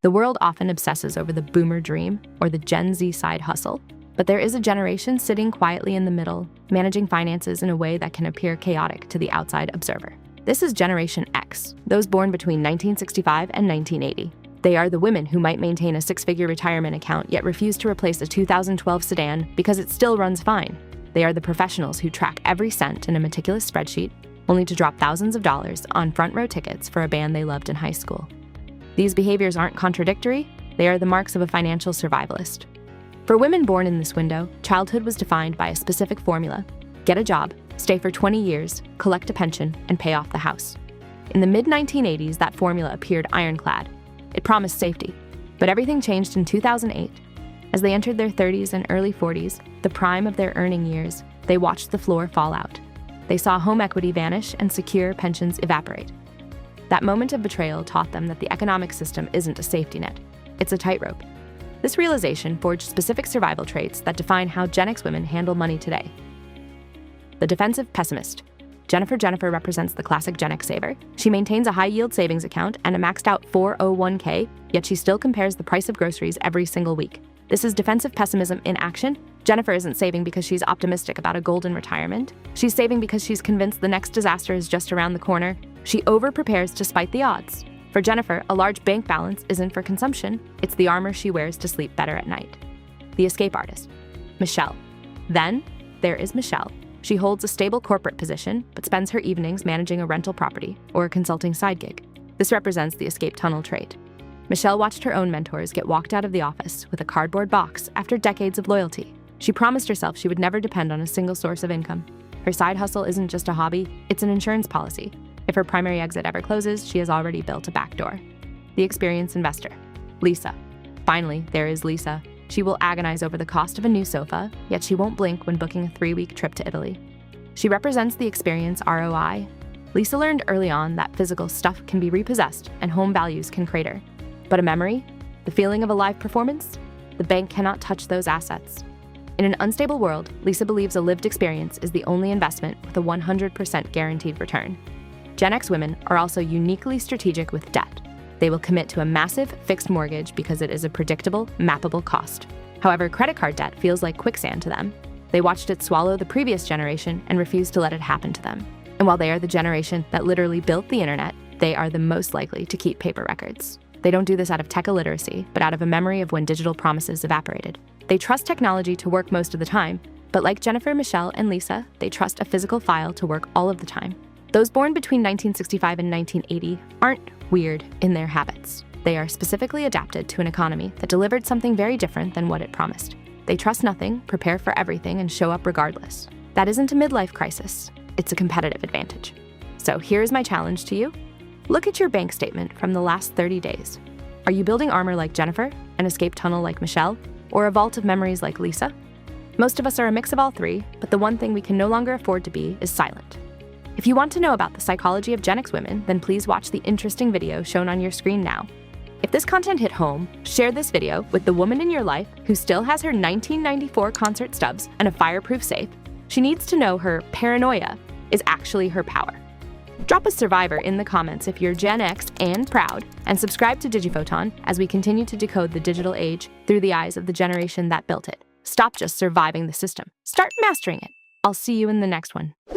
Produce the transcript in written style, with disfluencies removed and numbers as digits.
The world often obsesses over the boomer dream or the Gen Z side hustle, but there is a generation sitting quietly in the middle, managing finances in a way that can appear chaotic to the outside observer. This is Generation X, those born between 1965 and 1980. They are the women who might maintain a six-figure retirement account yet refuse to replace a 2012 sedan because it still runs fine. They are the professionals who track every cent in a meticulous spreadsheet, only to drop thousands of dollars on front-row tickets for a band they loved in high school. These behaviors aren't contradictory, they are the marks of a financial survivalist. For women born in this window, childhood was defined by a specific formula: get a job, stay for 20 years, collect a pension, and pay off the house. In the mid-1980s, that formula appeared ironclad. It promised safety. But everything changed in 2008. As they entered their 30s and early 40s, the prime of their earning years, they watched the floor fall out. They saw home equity vanish and secure pensions evaporate. That moment of betrayal taught them that the economic system isn't a safety net. It's a tightrope. This realization forged specific survival traits that define how Gen X women handle money today. The defensive pessimist. Jennifer represents the classic Gen X saver. She maintains a high-yield savings account and a maxed-out 401k, yet she still compares the price of groceries every single week. This is defensive pessimism in action. Jennifer isn't saving because she's optimistic about a golden retirement. She's saving because she's convinced the next disaster is just around the corner. She over-prepares to spite the odds. For Jennifer, a large bank balance isn't for consumption, it's the armor she wears to sleep better at night. The escape artist. Michelle. Then, there is Michelle. She holds a stable corporate position, but spends her evenings managing a rental property or a consulting side gig. This represents the escape tunnel trait. Michelle watched her own mentors get walked out of the office with a cardboard box after decades of loyalty. She promised herself she would never depend on a single source of income. Her side hustle isn't just a hobby, it's an insurance policy. If her primary exit ever closes, she has already built a backdoor. The experienced investor. Lisa. Finally, there is Lisa. She will agonize over the cost of a new sofa, yet she won't blink when booking a 3-week trip to Italy. She represents the experience ROI. Lisa learned early on that physical stuff can be repossessed and home values can crater. But a memory? The feeling of a live performance? The bank cannot touch those assets. In an unstable world, Lisa believes a lived experience is the only investment with a 100% guaranteed return. Gen X women are also uniquely strategic with debt. They will commit to a massive fixed mortgage because it is a predictable, mappable cost. However, credit card debt feels like quicksand to them. They watched it swallow the previous generation and refused to let it happen to them. And while they are the generation that literally built the internet, they are the most likely to keep paper records. They don't do this out of tech illiteracy, but out of a memory of when digital promises evaporated. They trust technology to work most of the time, but like Jennifer, Michelle, and Lisa, they trust a physical file to work all of the time. Those born between 1965 and 1980 aren't weird in their habits. They are specifically adapted to an economy that delivered something very different than what it promised. They trust nothing, prepare for everything, and show up regardless. That isn't a midlife crisis, it's a competitive advantage. So here's my challenge to you. Look at your bank statement from the last 30 days. Are you building armor like Jennifer, an escape tunnel like Michelle, or a vault of memories like Lisa? Most of us are a mix of all three, but the one thing we can no longer afford to be is silent. If you want to know about the psychology of Gen X women, then please watch the interesting video shown on your screen now. If this content hit home, share this video with the woman in your life who still has her 1994 concert stubs and a fireproof safe. She needs to know her paranoia is actually her power. Drop a survivor in the comments if you're Gen X and proud, and subscribe to Digiphoton as we continue to decode the digital age through the eyes of the generation that built it. Stop just surviving the system. Start mastering it. I'll see you in the next one.